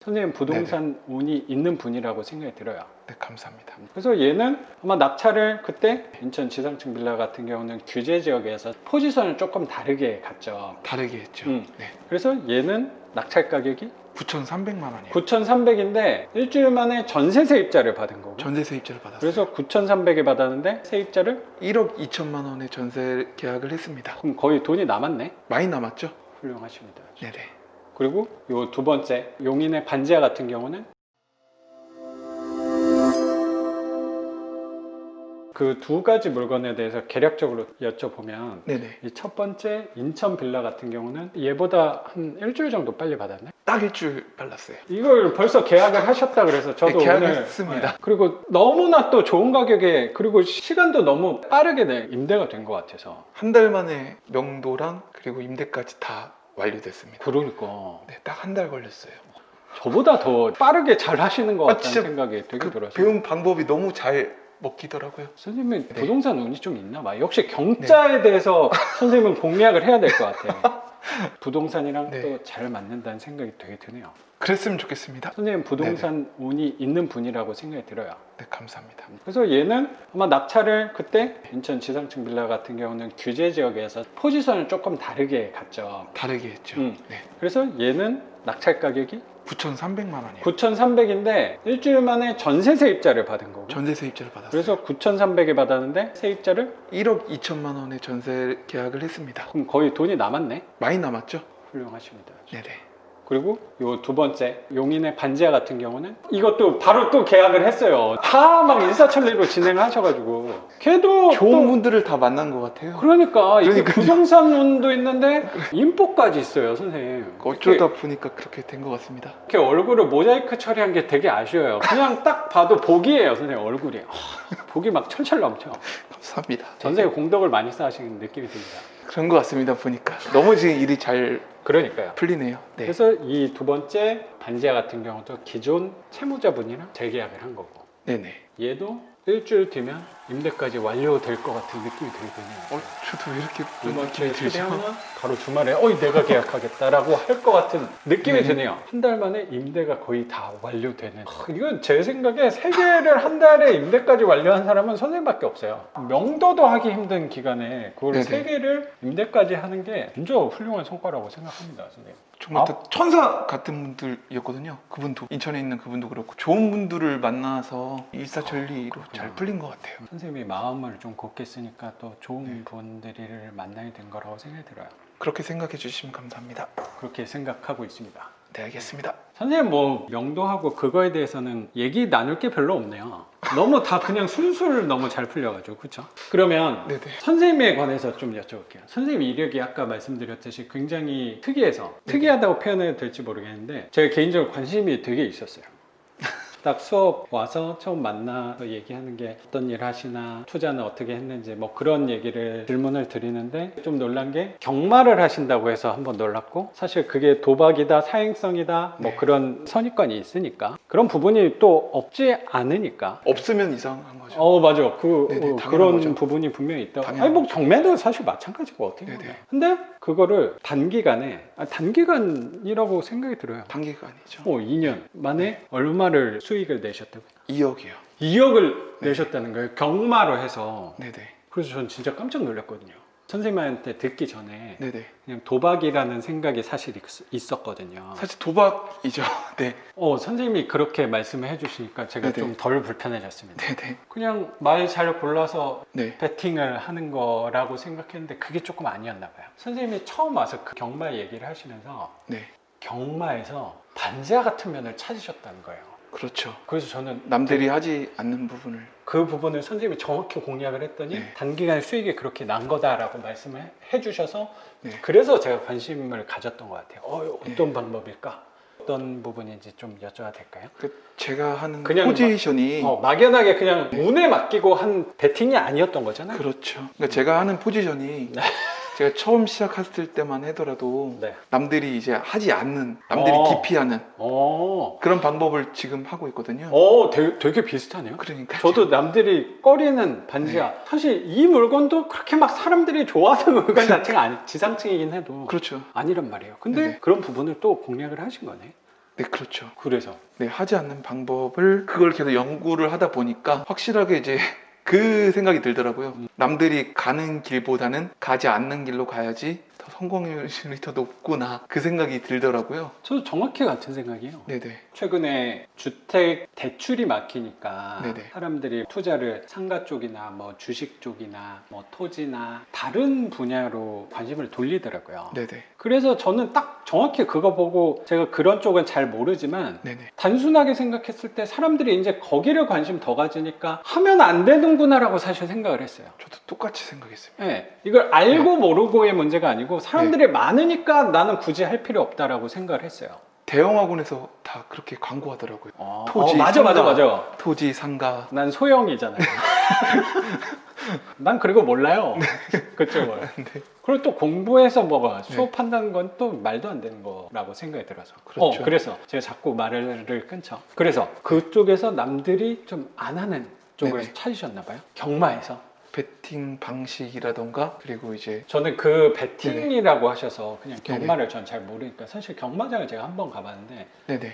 선생님 부동산 운이 있는 분이라고 생각이 들어요. 네, 감사합니다. 그래서 얘는 아마 낙찰을 그때 인천 지상층 빌라 같은 경우는 규제 지역에서 포지션을 조금 다르게 갔죠. 다르게 했죠. 네. 그래서 얘는 낙찰 가격이 9,300만 원이에요. 9,300인데 일주일 만에 전세 세입자를 받은 거고. 전세 세입자를 받았어요. 그래서 9,300에 받았는데 세입자를 1억 2천만 원의 전세 계약을 했습니다. 그럼 거의 돈이 남았네. 많이 남았죠? 훌륭하십니다. 네네. 그리고 요 두 번째 용인의 반지하 같은 경우는 그 두 가지 물건에 대해서 개략적으로 여쭤보면 네네. 이 첫 번째 인천 빌라 같은 경우는 얘보다 한 일주일 정도 빨리 받았네. 딱 일주일 발랐어요. 이걸 벌써 계약을 하셨다 그래서 저도 네, 오늘 계약했습니다. 그리고 너무나 또 좋은 가격에 그리고 시간도 너무 빠르게 임대가 된 것 같아서. 한 달 만에 명도랑 그리고 임대까지 다 완료됐습니다. 그러니까 네, 딱 한 달 걸렸어요. 저보다 더 빠르게 잘 하시는 것 같다는 진짜 생각이 되게 그 들었어요. 배운 방법이 너무 잘 먹히더라고요. 선생님은 네. 부동산 운이 좀 있나 봐요. 역시 경자에 대해서 선생님은 공략을 해야 될 것 같아요. 부동산이랑 네. 또 잘 맞는다는 생각이 되게 드네요. 그랬으면 좋겠습니다. 선생님 부동산 운이 있는 분이라고 생각이 들어요. 네, 감사합니다. 그래서 얘는 아마 낙찰을 그때 인천 지상층 빌라 같은 경우는 규제 지역에서 포지션을 조금 다르게 갔죠. 다르게 했죠. 네. 그래서 얘는 낙찰 가격이 9,300만 원이에요. 9,300인데 일주일 만에 전세 세입자를 받은 거고. 전세 세입자를 받았어요. 그래서 9,300에 받았는데 세입자를 1억 2천만 원의 전세 계약을 했습니다. 그럼 거의 돈이 남았네. 많이 남았죠? 훌륭하십니다. 네네. 그리고 요 두 번째 용인의 반지하 같은 경우는 이것도 바로 또 계약을 했어요. 다 막 일사천리로 진행을 하셔가지고 걔도 좋은 또 분들을 다 만난 것 같아요. 그러니까 이게 그러니까요. 부동산 운도 있는데 인포까지 있어요, 선생님. 어쩌다 보니까 그렇게 된 것 같습니다. 이렇게 얼굴을 모자이크 처리한 게 되게 아쉬워요. 그냥 딱 봐도 복이에요, 선생님 얼굴이. 복이 막 철철 넘쳐. 감사합니다. 전세에 공덕을 많이 쌓으시는 느낌이 듭니다. 그런 것 같습니다. 보니까 너무 지금 일이 잘 그러니까요. 풀리네요. 네. 그래서 이 두 번째 반지하 같은 경우도 기존 채무자분이랑 재계약을 한 거고 네네. 얘도 일주일 뒤면 임대까지 완료될 것 같은 느낌이 들거든요. 저도 왜 이렇게 두 번째 느낌이 들죠? 세대하면 바로 주말에 내가 계약하겠다라고 할 것 같은 느낌이 네. 드네요. 한 달 만에 임대가 거의 다 완료되는. 이건 제 생각에 세 개를 한 달에 임대까지 완료한 사람은 선생님밖에 없어요. 명도도 하기 힘든 기간에 그걸 네네. 세 개를 임대까지 하는 게 진짜 훌륭한 성과라고 생각합니다, 선생님. 정말 또 천사 같은 분들이었거든요. 그분도 인천에 있는 그분도 그렇고 좋은 분들을 만나서 일사천리로 잘 풀린 것 같아요. 선생님이 마음을 좀 곱게 쓰니까 또 좋은 분들을 만나게 된 거라고 생각이 들어요. 그렇게 생각해 주시면 감사합니다. 그렇게 생각하고 있습니다. 네, 알겠습니다. 선생님 뭐 명도하고 그거에 대해서는 얘기 나눌 게 별로 없네요. 너무 다 그냥 술술 너무 잘 풀려가지고 그렇죠? 그러면 네네. 선생님에 관해서 좀 여쭤볼게요. 선생님 이력이 아까 말씀드렸듯이 굉장히 특이해서 네네. 특이하다고 표현해도 될지 모르겠는데 제가 개인적으로 관심이 되게 있었어요. 딱 수업 와서 처음 만나서 얘기하는 게 어떤 일 하시나 투자는 어떻게 했는지 뭐 그런 얘기를 질문을 드리는데 좀 놀란 게 경마를 하신다고 해서 한번 놀랐고 사실 그게 도박이다 사행성이다 뭐 네. 그런 선입관이 있으니까 그런 부분이 또 없지 않으니까 없으면 이상한 거죠. 맞아 네네, 당연한 그런 거죠. 부분이 분명히 있다. 당연한 아니 뭐 거죠. 경매도 사실 마찬가지고 어떻게 보면 네네. 근데 그거를 단기간에 단기간이라고 생각이 들어요. 단기간이죠. 2년 만에 얼마를 수익을 내셨다고요? 2억이요. 2억을 네. 내셨다는 거예요. 경마로 해서. 네네. 그래서 전 진짜 깜짝 놀랐거든요. 선생님한테 듣기 전에 네네. 그냥 도박이라는 생각이 사실 있었거든요. 사실 도박이죠. 네. 선생님이 그렇게 말씀을 해주시니까 제가 네네. 좀 덜 불편해졌습니다. 네네. 그냥 말 잘 골라서 네. 베팅을 하는 거라고 생각했는데 그게 조금 아니었나 봐요. 선생님이 처음 와서 그 경마 얘기를 하시면서 네. 경마에서 반지하 같은 면을 찾으셨다는 거예요. 그렇죠. 그래서 저는 남들이 하지 않는 부분을. 그 부분을 선생님이 정확히 공략을 했더니 네. 단기간에 수익이 그렇게 난 거다라고 말씀을 해주셔서 네. 그래서 제가 관심을 가졌던 것 같아요. 어떤 네. 방법일까? 어떤 부분인지 좀 여쭤봐도 될까요? 제가 하는 그냥 포지션이 막연하게 그냥 운에 맡기고 한 베팅이 아니었던 거잖아요. 그렇죠. 그러니까 제가 하는 포지션이 제가 처음 시작했을 때만 하더라도 네. 남들이 이제 하지 않는, 남들이 기피하는 그런 방법을 지금 하고 있거든요. 되게 비슷하네요. 그러니까 저도 남들이 꺼리는 반지하 사실 이 물건도 그렇게 막 사람들이 좋아하는 물건 자체가 지상층이긴 해도 그렇죠. 아니란 말이에요. 근데 네네. 그런 부분을 또 공략을 하신 거네. 네, 그렇죠. 그래서 네, 하지 않는 방법을 그걸 계속 연구를 하다 보니까 확실하게 이제 그 생각이 들더라고요. 남들이 가는 길보다는 가지 않는 길로 가야지 더 성공률이 더 높구나 그 생각이 들더라고요. 저도 정확히 같은 생각이에요. 네네. 최근에 주택 대출이 막히니까 네네. 사람들이 투자를 상가 쪽이나 뭐 주식 쪽이나 뭐 토지나 다른 분야로 관심을 돌리더라고요. 네네. 그래서 저는 딱 정확히 그거 보고 제가 그런 쪽은 잘 모르지만 네네. 단순하게 생각했을 때 사람들이 이제 거기를 관심 더 가지니까 하면 안 되는구나라고 사실 생각을 했어요. 저도 똑같이 생각했습니다. 네, 이걸 알고 모르고의 문제가 아니고 사람들이 많으니까 나는 굳이 할 필요 없다라고 생각을 했어요. 대형학원에서 다 그렇게 광고하더라고요. 토지, 맞아. 토지, 상가. 난 소형이잖아요. 난 그리고 몰라요. 그쪽을. 네. 그리고 또 공부해서 뭐 수업한다는 건 또 말도 안 되는 거라고 생각이 들어서. 그렇죠. 그래서 제가 자꾸 말을 끊죠. 그래서 그쪽에서 남들이 좀 안 하는 쪽을 네네. 찾으셨나 봐요. 경마에서. 베팅 방식이라던가 그리고 이제 저는 그 베팅이라고 하셔서 그냥 경마를 전 잘 모르니까 사실 경마장을 제가 한번 가봤는데 네네.